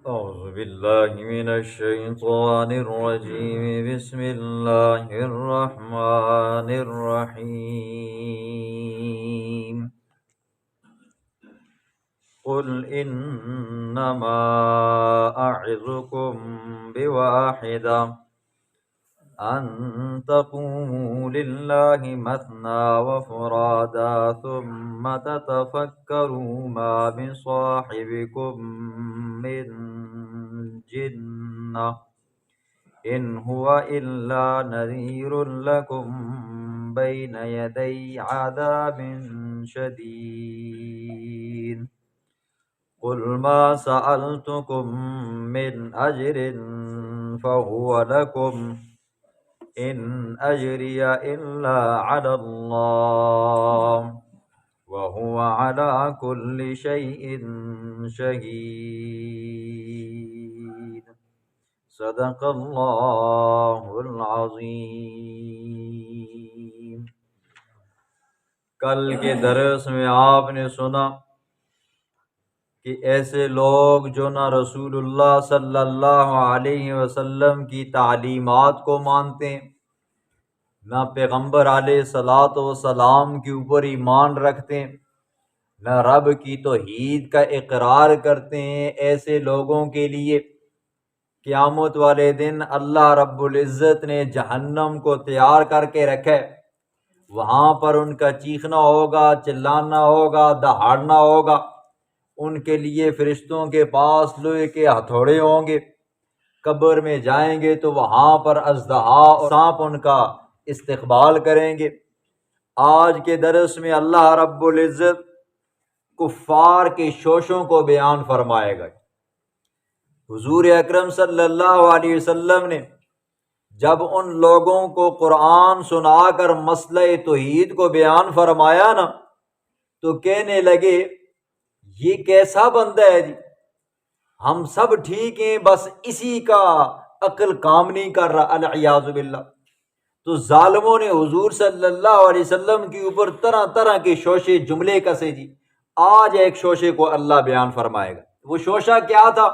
أعوذ بالله من الشيطان الرجيم بسم الله الرحمن الرحيم قل إنما أعظكم بواحدة أن تقوموا لله مثنى وفرادا ثم تتفكروا ما بصاحبكم من جنة إن هو إلا نذير لكم بين يدي عذاب شديد قل ما سألتكم من أجر فهو لكم إن أجري إلا على الله وهو على كل شيء شهيد صدق اللہ العظیم۔ کل کے درس میں آپ نے سنا کہ ایسے لوگ جو نہ رسول اللہ صلی اللہ علیہ وسلم کی تعلیمات کو مانتے ہیں، نہ پیغمبر علیہ الصلاۃ والسلام کے اوپر ایمان رکھتے ہیں، نہ رب کی توحید کا اقرار کرتے ہیں، ایسے لوگوں کے لیے قیامت والے دن اللہ رب العزت نے جہنم کو تیار کر کے رکھا ہے۔ وہاں پر ان کا چیخنا ہوگا، چلانا ہوگا، دہاڑنا ہوگا۔ ان کے لیے فرشتوں کے پاس لوہے کے ہتھوڑے ہوں گے۔ قبر میں جائیں گے تو وہاں پر اژدہا اور سانپ ان کا استقبال کریں گے۔ آج کے درس میں اللہ رب العزت کفار کے شوشوں کو بیان فرمائے گا۔ حضور اکرم صلی اللہ علیہ وسلم نے جب ان لوگوں کو قرآن سنا کر مسئلہ توحید کو بیان فرمایا نا، تو کہنے لگے یہ کیسا بندہ ہے جی، ہم سب ٹھیک ہیں، بس اسی کا عقل کام نہیں کر رہا، العیاذ باللہ۔ تو ظالموں نے حضور صلی اللہ علیہ وسلم کے اوپر طرح طرح کے شوشے جملے کسے جی۔ آج ایک شوشے کو اللہ بیان فرمائے گا۔ وہ شوشہ کیا تھا؟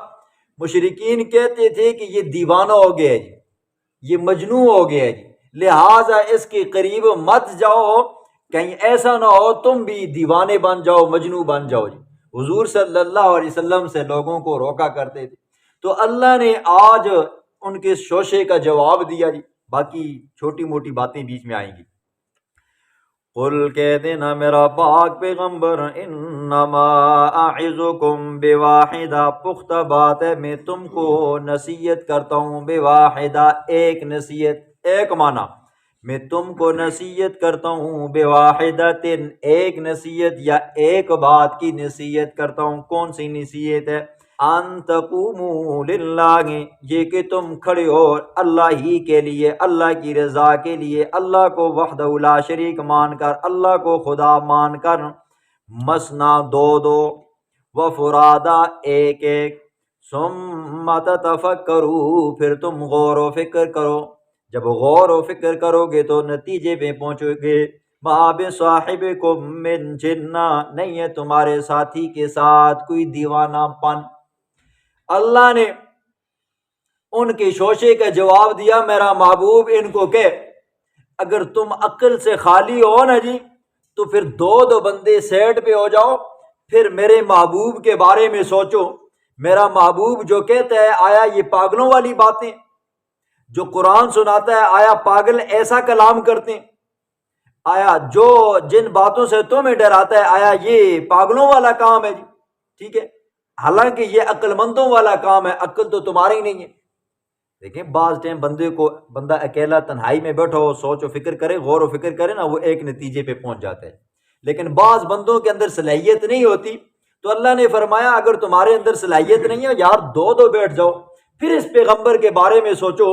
مشرکین کہتے تھے کہ یہ دیوانہ ہو گیا جی، یہ مجنون ہو گیا جی، لہٰذا اس کے قریب مت جاؤ، کہیں ایسا نہ ہو تم بھی دیوانے بن جاؤ، مجنون بن جاؤ جی۔ حضور صلی اللہ علیہ وسلم سے لوگوں کو روکا کرتے تھے۔ تو اللہ نے آج ان کے شوشے کا جواب دیا جی، باقی چھوٹی موٹی باتیں بیچ میں آئیں گی۔ قل کہہ دینا میرا پاک پیغمبر، انما اعظکم بواحدہ، پختہ بات ہے میں تم کو نصیحت کرتا ہوں، بواحدہ ایک نصیحت، ایک معنی میں تم کو نصیحت کرتا ہوں، بواحدۃ ایک نصیحت یا ایک بات کی نصیحت کرتا ہوں۔ کون سی نصیحت ہے؟ ان تقوموا للہ، یہ کہ تم کھڑے ہو اللہ ہی کے لیے، اللہ کی رضا کے لیے، اللہ کو وحدہ لا شریک مان کر، اللہ کو خدا مان کر، مثنا دو دو، وفرادا ایک ایک، ثم تتفکروا پھر تم غور و فکر کرو۔ جب غور و فکر کرو گے تو نتیجے پہ پہنچو گے، ما بصاحبکم من جنہ، نہیں ہے تمہارے ساتھی کے ساتھ کوئی دیوانہ پن۔ اللہ نے ان کے شوشے کا جواب دیا، میرا محبوب ان کو کہ اگر تم عقل سے خالی ہو نا جی، تو پھر دو دو بندے سیٹ پہ ہو جاؤ، پھر میرے محبوب کے بارے میں سوچو۔ میرا محبوب جو کہتا ہے آیا یہ پاگلوں والی باتیں، جو قرآن سناتا ہے آیا پاگل ایسا کلام کرتے ہیں؟ آیا جو جن باتوں سے تمہیں ڈراتا ہے آیا یہ پاگلوں والا کام ہے جی؟ ٹھیک ہے، حالانکہ یہ عقل مندوں والا کام ہے، عقل تو تمہاری نہیں ہے۔ دیکھیں بعض ٹائم بندہ اکیلا تنہائی میں بیٹھا ہو، سوچ و فکر کرے، غور و فکر کرے نا، وہ ایک نتیجے پہ پہنچ جاتا ہے۔ لیکن بعض بندوں کے اندر صلاحیت نہیں ہوتی، تو اللہ نے فرمایا اگر تمہارے اندر صلاحیت نہیں ہے یار، دو دو بیٹھ جاؤ، پھر اس پیغمبر کے بارے میں سوچو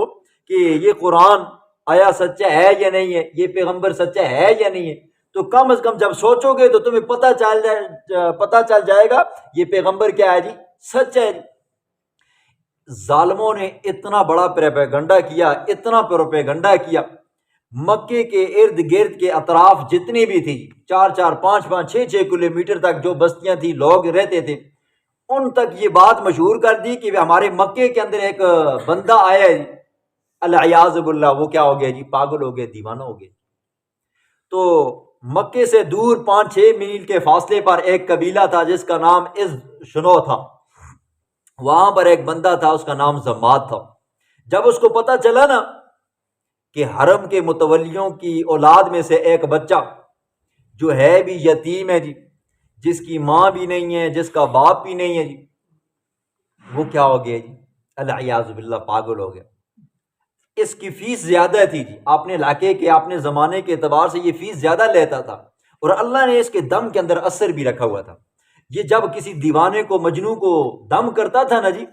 کہ یہ قرآن آیا سچا ہے یا نہیں ہے، یہ پیغمبر سچا ہے یا نہیں ہے۔ تو کم از کم جب سوچو گے تو تمہیں پتہ چل جائے گا یہ پیغمبر کیا ہے جی، سچ ہے جی۔ ظالموں نے اتنا بڑا پروپیگنڈا کیا، اتنا پروپیگنڈا کیا، مکے کے ارد گرد کے اطراف جتنی بھی تھی، 4 4 5 5 6 6 کلومیٹر تک جو بستیاں تھی، لوگ رہتے تھے، ان تک یہ بات مشہور کر دی کہ ہمارے مکے کے اندر ایک بندہ آیا ہے، العیاذ باللہ، وہ کیا ہو گیا جی؟ پاگل ہو گیا، دیوانہ ہو گیا۔ تو مکے سے دور 5-6 میل کے فاصلے پر ایک قبیلہ تھا جس کا نام از شنو تھا، وہاں پر ایک بندہ تھا، اس کا نام زماد تھا۔ جب اس کو پتہ چلا نا کہ حرم کے متولیوں کی اولاد میں سے ایک بچہ جو ہے بھی یتیم ہے جی، جس کی ماں بھی نہیں ہے، جس کا باپ بھی نہیں ہے جی، وہ کیا ہو گیا جی؟ العیاذ باللہ، پاگل ہو گیا۔ اس کی فیس زیادہ تھی جی، اپنے علاقے کے، اپنے زمانے کے اعتبار سے یہ فیس زیادہ لیتا تھا، اور اللہ نے اس کے دم کے اندر اثر بھی رکھا ہوا تھا۔ یہ جب کسی دیوانے کو، مجنوں کو دم کرتا تھا نا جی،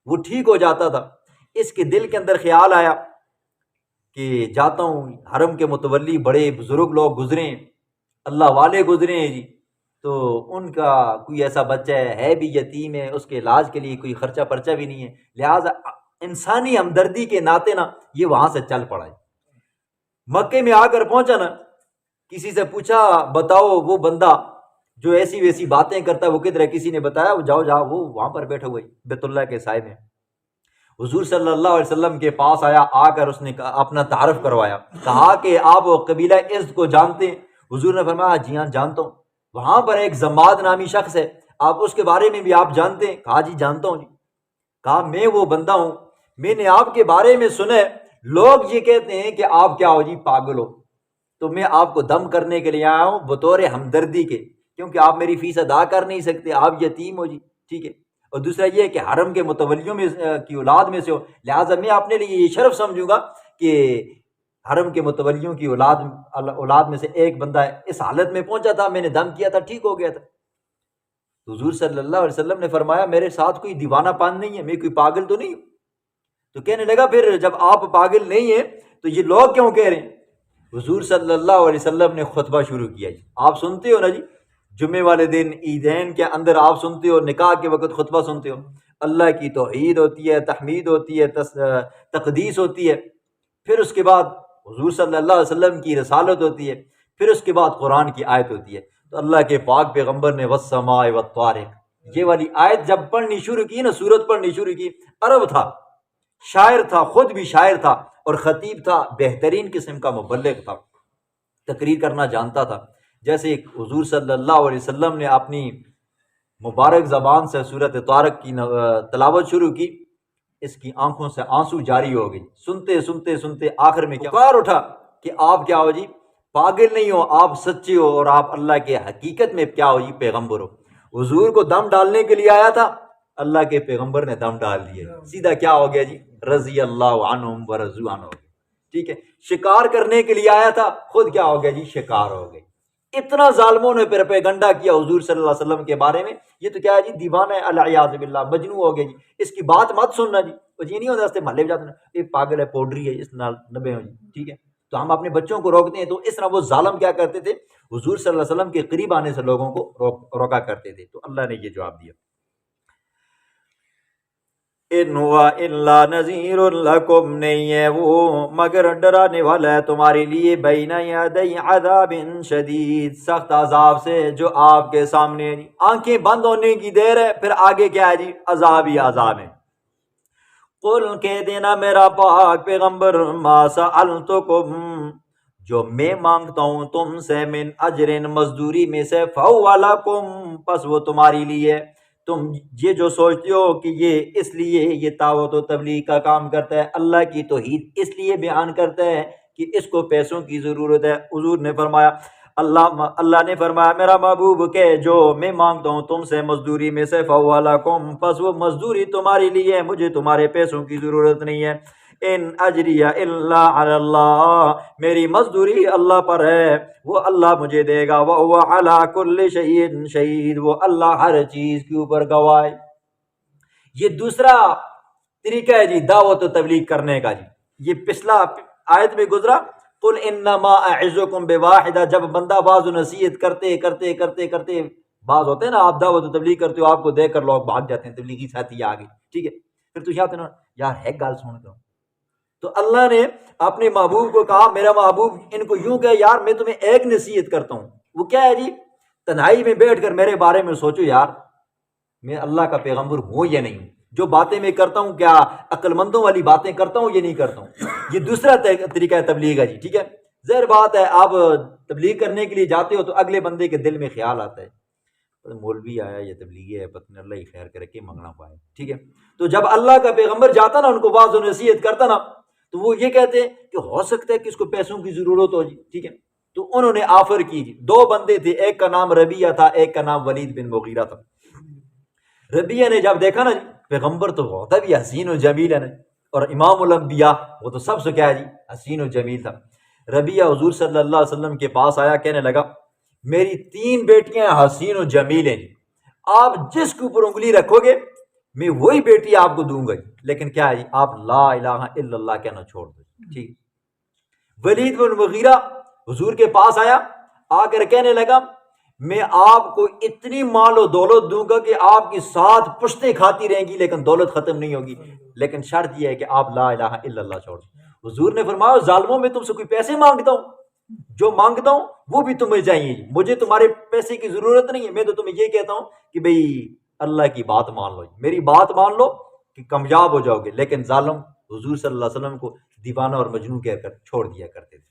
وہ ٹھیک ہو جاتا تھا۔ اس کے دل کے اندر خیال آیا کہ جاتا ہوں، حرم کے متولی بڑے بزرگ لوگ گزرے ہیں، اللہ والے گزرے ہیں جی، تو ان کا کوئی ایسا بچہ ہے بھی یتیم ہے، اس کے علاج کے لیے کوئی خرچہ پرچہ بھی نہیں ہے، لہٰذا انسانی ہمدردی کے ناطے نا یہ وہاں سے چل پڑا ہے۔ مکے میں آ کر پہنچا نا، کسی سے پوچھا بتاؤ وہ بندہ جو ایسی ویسی باتیں کرتا ہے وہ کدھر ہے؟ کسی نے بتایا وہ جاؤ وہ وہاں پر بیٹھا ہوا ہے بیت اللہ کے سائے میں۔ حضور صلی اللہ علیہ وسلم کے پاس آیا، آ کر اس نے اپنا تعارف کروایا، کہا کہ آپ قبیلہ عزد کو جانتے ہیں؟ حضور نے فرمایا جی ہاں جانتا ہوں۔ وہاں پر ایک زماد نامی شخص ہے، آپ اس کے بارے میں بھی آپ جانتے ہیں؟ کہا جی جانتا ہوں جی۔ کہا میں وہ بندہ ہوں، میں نے آپ کے بارے میں سنا ہے، لوگ یہ کہتے ہیں کہ آپ کیا ہو جی؟ پاگل ہو، تو میں آپ کو دم کرنے کے لیے آیا ہوں بطور ہمدردی کے، کیونکہ آپ میری فیس ادا کر نہیں سکتے، آپ یتیم ہو جی، ٹھیک ہے، اور دوسرا یہ کہ حرم کے متولیوں میں کی اولاد میں سے ہو، لہٰذا میں اپنے لیے یہ شرف سمجھوں گا کہ حرم کے متولیوں کی اولاد میں سے ایک بندہ ہے، اس حالت میں پہنچا تھا، میں نے دم کیا تھا، ٹھیک ہو گیا تھا۔ حضور صلی اللہ علیہ وسلم نے فرمایا میرے ساتھ کوئی دیوانہ پان نہیں ہے، میں کوئی پاگل تو نہیں ہوں۔ تو کہنے لگا پھر جب آپ پاگل نہیں ہیں تو یہ لوگ کیوں کہہ رہے ہیں؟ حضور صلی اللہ علیہ وسلم نے خطبہ شروع کیا جی، آپ سنتے ہو نا جی، جمعے والے دن، عیدین کے اندر آپ سنتے ہو، نکاح کے وقت خطبہ سنتے ہو، اللہ کی توحید ہوتی ہے، تحمید ہوتی ہے، تقدیس ہوتی ہے، پھر اس کے بعد حضور صلی اللہ علیہ وسلم کی رسالت ہوتی ہے، پھر اس کے بعد قرآن کی آیت ہوتی ہے۔ تو اللہ کے پاک پیغمبر نے والسماء والطارق یہ والی آیت جب پڑھنی شروع کی نا، سورت پڑھنی شروع کی، عرب تھا، شاعر تھا، خود بھی شاعر تھا اور خطیب تھا، بہترین قسم کا مبلغ تھا، تقریر کرنا جانتا تھا۔ جیسے حضور صلی اللہ علیہ وسلم نے اپنی مبارک زبان سے سورت طارق کی تلاوت شروع کی، اس کی آنکھوں سے آنسو جاری ہو گئی، سنتے سنتے سنتے آخر میں پکار اٹھا کہ آپ کیا ہو جی؟ پاگل نہیں ہو، آپ سچے ہو، اور آپ اللہ کے حقیقت میں کیا ہو جی؟ پیغمبر ہو۔ حضور کو دم ڈالنے کے لیے آیا تھا، اللہ کے پیغمبر نے دم ڈال دیا، سیدھا کیا ہو گیا جی؟ رضی اللہ عنہم ورضوا عنہ، ٹھیک ہے۔ شکار کرنے کے لیے آیا تھا، خود کیا ہو گیا جی؟ شکار ہو گئی۔ اتنا ظالموں نے پروپیگنڈا کیا حضور صلی اللہ علیہ وسلم کے بارے میں، یہ تو کیا ہے جی؟ دیوانہ ہے، العیاذ باللہ، مجنون ہو گیا جی، اس کی بات مت سننا جی، وہ یہ نہیں ہوتا راستے محلے میں جاتے ہیں یہ پاگل ہے، پوڈری ہے، اس نال نبے ہو جی، ٹھیک ہے۔ تو ہم اپنے بچوں کو روکتے ہیں، تو اس طرح وہ ظالم کیا کرتے تھے؟ حضور صلی اللہ علیہ وسلم کے قریب آنے سے لوگوں کو روکا کرتے تھے۔ تو اللہ نے یہ جواب دیا، ان ہوا الا نذیر لکم، نہیں ہے وہ مگر ڈرانے والا ہے تمہارے لیے، بین یدی عذاب شدید، سخت عذاب سے جو آپ کے سامنے ہے۔ آنکھیں بند ہونے کی دیر ہے، پھر آگے کیا ہے جی؟ عذاب ہی عذاب ہے۔ قل کہہ دینا میرا پاک پیغمبر، ما سألتکم، جو میں مانگتا ہوں تم سے، من اجر، مزدوری میں سے، فہو لکم، پس وہ تمہاری لیے۔ تم یہ جو سوچتے ہو کہ یہ اس لیے یہ دعوت و تبلیغ کا کام کرتا ہے، اللہ کی توحید اس لیے بیان کرتا ہے کہ اس کو پیسوں کی ضرورت ہے، حضور نے فرمایا، اللہ نے فرمایا میرا محبوب کہ جو میں مانگتا ہوں تم سے مزدوری میں سے، فہو لکم، پس وہ مزدوری تمہاری لیے، مجھے تمہارے پیسوں کی ضرورت نہیں ہے۔ ان اجری الا علی اللہ، میری مزدوری اللہ پر ہے، وہ اللہ مجھے دے گا، وہو علی کل شیء شہید، وہ اللہ ہر چیز کے اوپر گواہ ہے۔ یہ دوسرا طریقہ ہے جی دعوت و تبلیغ کرنے کا جی، یہ پچھلا آیت میں گزرا، قل انما اعظکم بواحدہ، جب بندہ بعض نصیحت کرتے کرتے کرتے کرتے، بعض ہوتے ہیں نا آپ دعوت و تبلیغ کرتے ہو، آپ کو دیکھ کر لوگ بھاگ جاتے ہیں، تبلیغی ساتھی آ گئی، ٹھیک ہے، پھر تو چاہتے ہیں یار ہے گال سن دو۔ تو اللہ نے اپنے محبوب کو کہا، میرا محبوب ان کو یوں کہ یار میں تمہیں ایک نصیحت کرتا ہوں، وہ کیا ہے جی؟ تنہائی میں بیٹھ کر میرے بارے میں سوچو یار، میں اللہ کا پیغمبر ہوں یا نہیں ہوں، جو باتیں میں کرتا ہوں کیا عقل مندوں والی باتیں کرتا ہوں یا نہیں کرتا ہوں، یہ دوسرا طریقہ ہے تبلیغ ہے جی، ٹھیک ہے۔ ظاہر بات ہے آپ تبلیغ کرنے کے لیے جاتے ہو تو اگلے بندے کے دل میں خیال آتا ہے مولوی آیا یا تبلیغی ہے، پتہ نہیں اللہ ہی خیر کرے کہ منگنا پائے، ٹھیک ہے۔ تو جب اللہ کا پیغمبر جاتا نا ان کو واعظ و نصیحت کرتا نا تو وہ یہ کہتے ہیں کہ ہو سکتا ہے کہ اس کو پیسوں کی ضرورت ہو جی، ٹھیک ہے۔ تو انہوں نے آفر کی جی، دو بندے تھے، ایک کا نام ربیہ تھا، ایک کا نام ولید بن مغیرہ تھا۔ ربیہ نے جب دیکھا نا جی پیغمبر تو ہوتا بھی حسین و جمیل ہے نا، اور امام الانبیاء وہ تو سب سے کیا ہے جی حسین و جمیل تھا۔ ربیہ حضور صلی اللہ علیہ وسلم کے پاس آیا، کہنے لگا میری 3 بیٹیاں حسین و جمیل ہیں جی، آپ جس کے اوپر انگلی رکھو گے میں وہی بیٹی آپ کو دوں گا جی، لیکن کیا ہے جی آپ لا الہ الا اللہ کہنا چھوڑ دو، ٹھیک۔ ولید بن مغیرہ حضور کے پاس آیا، آ کر کہنے لگا میں آپ کو اتنی مال و دولت دوں گا کہ آپ کی 7 پشتیں کھاتی رہیں گی لیکن دولت ختم نہیں ہوگی، لیکن شرط یہ ہے کہ آپ لا الہ الا اللہ چھوڑ دو۔ حضور نے فرمایا ظالموں میں تم سے کوئی پیسے مانگتا ہوں؟ جو مانگتا ہوں وہ بھی تمہیں چاہیے، مجھے تمہارے پیسے کی ضرورت نہیں ہے، میں تو تمہیں یہ کہتا ہوں کہ بھئی اللہ کی بات مان لو، میری بات مان لو کہ کامیاب ہو جاؤ گے، لیکن ظالم حضور صلی اللہ علیہ وسلم کو دیوانہ اور مجنون کہہ کر چھوڑ دیا کرتے تھے۔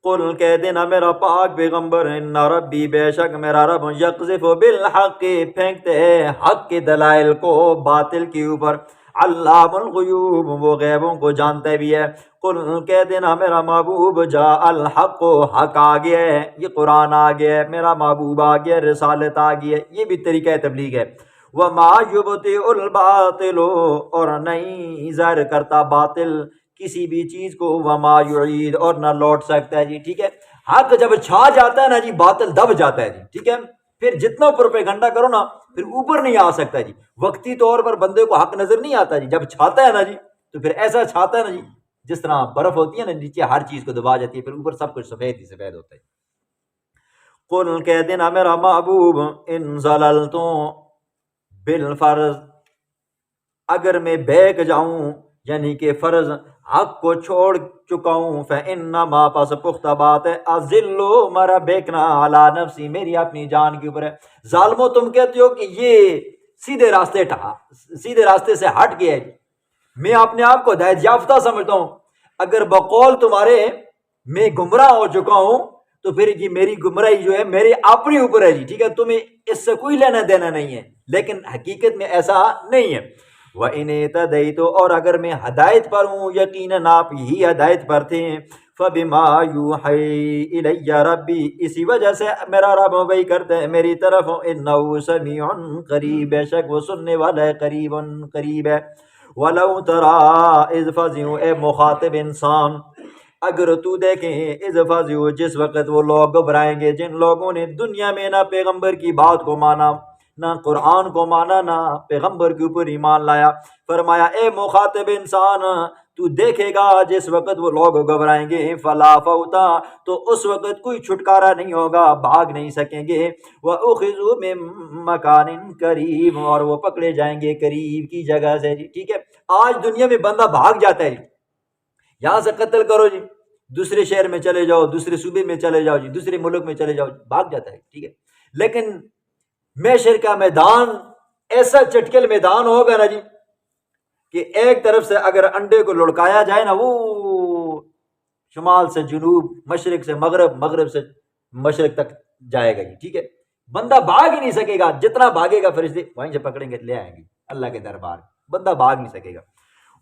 قل کہہ دینا میرا پاک پیغمبر ان ربی بے شک میرا رب یقذف بالحق پھینکتے ہے حق کے دلائل کو باطل کے اوپر، علام الغیوب وہ غیبوں کو جانتے بھی ہے۔ قل کہہ دینا میرا محبوب جا الحق حق آ گیا ہے، یہ قرآن آ گیا ہے، میرا محبوب آ گیا ہے، رسالت آ گئی ہے، یہ بھی طریقہ تبلیغ ہے۔ وما یبطئ الباطل اور نہیں ظاہر کرتا باطل کسی بھی چیز کو، وما یعید اور نہ لوٹ سکتا ہے جی، ٹھیک ہے۔ حق جب چھا جاتا ہے نا جی باطل دب جاتا ہے جی، ٹھیک ہے۔ پھر جتنا پروپیگنڈا کرو نا پھر اوپر نہیں آ سکتا جی، وقتی طور پر بندے کو حق نظر نہیں آتا جی، جب چھاتا ہے نا جی تو پھر ایسا چھاتا ہے نا جی جس طرح برف ہوتی ہے نا نیچے ہر چیز کو دبا جاتی ہے، پھر اوپر سب کچھ سفید ہی سفید ہوتا ہے۔ قل کہہ دینا میرا محبوب ان زللتم بالفرض اگر میں بیک جاؤں یعنی کہ فرض حق کو چھوڑ چکا ہوں، فإنما پس پختہ بات ہے اذلو مرا بیکنا علی نفسی میری اپنی جان کے اوپر ہے۔ ظالموں تم کہتے ہو کہ یہ سیدھے راستے سے ہٹ گیا ہے، میں اپنے آپ کو ہدایت یافتہ سمجھتا ہوں، اگر بقول تمہارے میں گمراہ ہو چکا ہوں تو پھر یہ میری گمراہی جو ہے میرے اپنے اوپر ہے جی، ٹھیک ہے، تمہیں اس سے کوئی لینا دینا نہیں ہے، لیکن حقیقت میں ایسا نہیں ہے۔ وَإِنِ اهْتَدَيْتُ اور اگر میں ہدایت پر ہوں یقیناً آپ ہی ہدایت پر تھے، فَبِمَا يُوحِي إِلَيَّ رَبِّي اسی وجہ سے میرا رب وحی کرتے ہیں میری طرف، إِنَّهُ سَمِيعٌ قریب بے شک وہ سننے والا ہے، قریب ہے۔ وَلَوْ تَرَىٰ إِذْ فَزِعُوا اے مخاطب انسان اگر تو دیکھیں اذ فزعوا جس وقت وہ لوگ گھبرائیں گے جن لوگوں نے دنیا میں نہ پیغمبر کی بات کو مانا، نہ قرآن کو مانا، نہ پیغمبر کے اوپر ایمان لایا۔ فرمایا اے مخاطب انسان تو دیکھے گا جس وقت وہ لوگ گھبرائیں گے، فلا فوتا تو اس وقت کوئی چھٹکارا نہیں ہوگا، بھاگ نہیں سکیں گے، وَأُخِذُوا مِن مَّكَانٍ قَرِيبٍ اور وہ پکڑے جائیں گے قریب کی جگہ سے جی، ٹھیک ہے۔ آج دنیا میں بندہ بھاگ جاتا ہے جی، یہاں سے قتل کرو جی دوسرے شہر میں چلے جاؤ، دوسرے صوبے میں چلے جاؤ جی، دوسرے ملک میں چلے جاؤ، بھاگ جاتا ہے، ٹھیک ہے۔ لیکن محشر کا میدان ایسا چٹکل میدان ہوگا نا جی کہ ایک طرف سے اگر انڈے کو لڑکایا جائے نا وہ شمال سے جنوب، مشرق سے مغرب، مغرب سے مشرق تک جائے گا جی، ٹھیک ہے۔ بندہ بھاگ ہی نہیں سکے گا، جتنا بھاگے گا فرشتے وہیں سے پکڑیں گے لے آئیں گے اللہ کے دربار، بندہ بھاگ نہیں سکے گا۔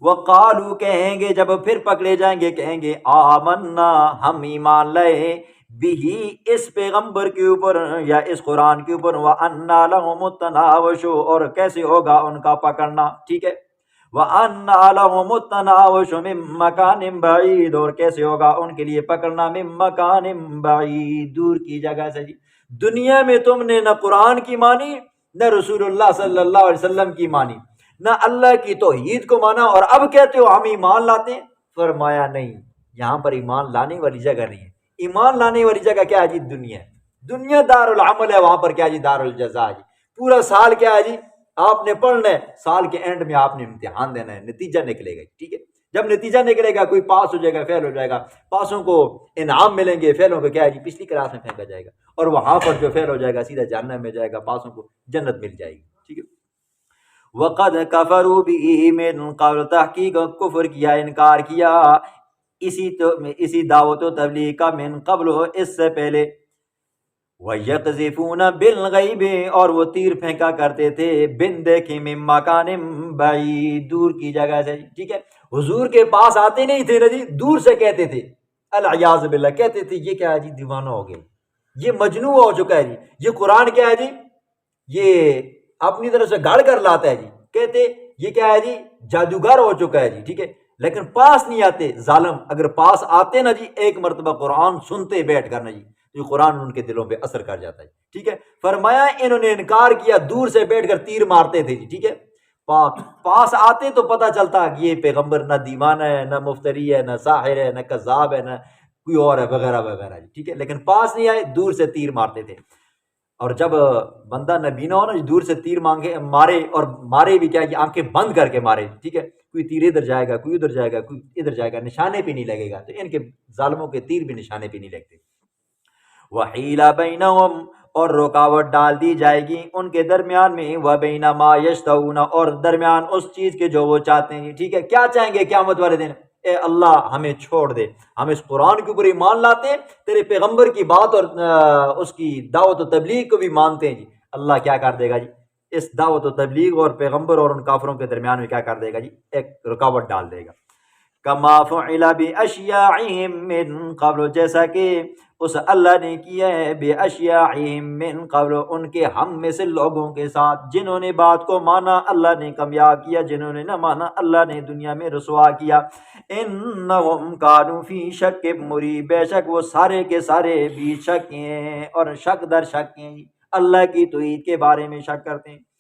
وقالو کہیں گے جب پھر پکڑے جائیں گے کہیں گے آمنا ہم ایمان لائے بھی اس پیغمبر کے اوپر یا اس قرآن کے اوپر، وَأَنَّا لَهُمُ التَّنَاوُشُ اور کیسے ہوگا ان کا پکڑنا، ٹھیک ہے۔ وَأَنَّا لَهُمُ التَّنَاوُشُ مِن مَّكَانٍ بَعِيدٍ اور کیسے ہوگا ان کے لیے پکڑنا مِن مَّكَانٍ بَعِيدٍ دور کی جگہ سے جی۔ دنیا میں تم نے نہ قرآن کی مانی نہ رسول اللہ صلی اللہ علیہ وسلم کی مانی، نہ اللہ کی توحید کو مانا، اور اب کہتے ہو ہم ایمان لاتے ہیں۔ فرمایا نہیں، یہاں پر ایمان لانے والی جگہ نہیں ہے، ایمان لانے والی جگہ کیا ہے جی؟ دنیا ہے، دنیا دار العمل ہے، وہاں پر کیا جی؟ دار الجزا جی۔ پورا سال کیا ہے جی؟ آپ نے پڑھنا ہے، سال کے اینڈ میں آپ نے امتحان دینا ہے، نتیجہ نکلے گا، ٹھیک ہے۔ جب نتیجہ نکلے گا کوئی پاس ہو جائے گا، فیل ہو جائے گا، پاسوں کو انعام ملیں گے، فیلوں کو کیا ہے جی؟ پچھلی کلاس میں پھینکا جائے گا، اور وہاں پر جو فیل ہو جائے گا سیدھا جہنم میں جائے گا، پاسوں کو جنت مل جائے گی۔ وقد کفروا به من قبل، تحقیق کفر کیا، انکار کیا اسی دعوت و تبلیغ کا، من قبل اس سے پہلے، وَيَقْذِفُونَ بِالْغَيْبِ، اور وہ تیر پھینکا کرتے تھے بن دیکھے، من مکان بعید، دور کی جگہ سے، ٹھیک ہے، حضور کے پاس آتے نہیں تھے نا جی، دور سے کہتے تھے، العیاذ باللہ، کہتے تھے یہ کیا ہے جی، دیوانہ ہو گئے، یہ مجنون ہو چکا ہے جی، یہ قرآن کیا ہے جی، یہ اپنی طرف سے گھڑ کر لاتا ہے جی، کہتے یہ کیا ہے جی، جادوگر ہو چکا ہے جی، ٹھیک ہے، لیکن پاس نہیں آتے، ظالم، اگر پاس آتے نا جی، ایک مرتبہ قرآن سنتے بیٹھ کر نا جی، یہ قرآن ان کے دلوں پہ اثر کر جاتا ہے، ٹھیک ہے، فرمایا انہوں نے انکار کیا، دور سے بیٹھ کر تیر مارتے تھے جی، ٹھیک ہے، پاس آتے تو پتہ چلتا کہ یہ پیغمبر نہ دیوانہ ہے، نہ مفتری ہے، نہ ساحر ہے، نہ کذاب ہے، نہ کوئی اور ہے، وغیرہ وغیرہ جی، ٹھیک ہے، لیکن پاس نہیں آئے، دور سے تیر مارتے تھے، اور جب بندہ نبینا ہو نا، دور سے تیر مارے، اور مارے بھی کیا کہ آنکھیں بند کر کے مارے، ٹھیک ہے، کوئی تیر ادھر جائے گا، کوئی ادھر جائے گا، کوئی ادھر جائے گا، نشانے پہ نہیں لگے گا، تو ان کے ظالموں کے تیر بھی نشانے پہ نہیں لگتے۔ وحیل بینہم، اور رکاوٹ ڈال دی جائے گی ان کے درمیان میں، وبین ما یشتہون، اور درمیان اس چیز کے جو وہ چاہتے ہیں، ٹھیک ہے، کیا چاہیں گے قیامت والے دن، اے اللہ ہمیں چھوڑ دے، ہم اس قرآن کے اوپر ایمان لاتے ہیں، تیرے پیغمبر کی بات اور اس کی دعوت و تبلیغ کو بھی مانتے ہیں جی، اللہ کیا کر دے گا جی، اس دعوت و تبلیغ اور پیغمبر اور ان کافروں کے درمیان میں کیا کر دے گا جی، ایک رکاوٹ ڈال دے گا۔ کما فعل باشیاعہم من قبل، جیسا کہ اس اللہ نے کیا ہے باشیاعہم من قبل، ان کے ہم میں سے لوگوں کے ساتھ، جنہوں نے بات کو مانا اللہ نے کامیاب کیا، جنہوں نے نہ مانا اللہ نے دنیا میں رسوا کیا۔ انہم کانوا فی شک مریب، بے شک وہ سارے کے سارے بھی شک ہیں، اور شک در شک ہیں، اللہ کی توحید کے بارے میں شک کرتے ہیں۔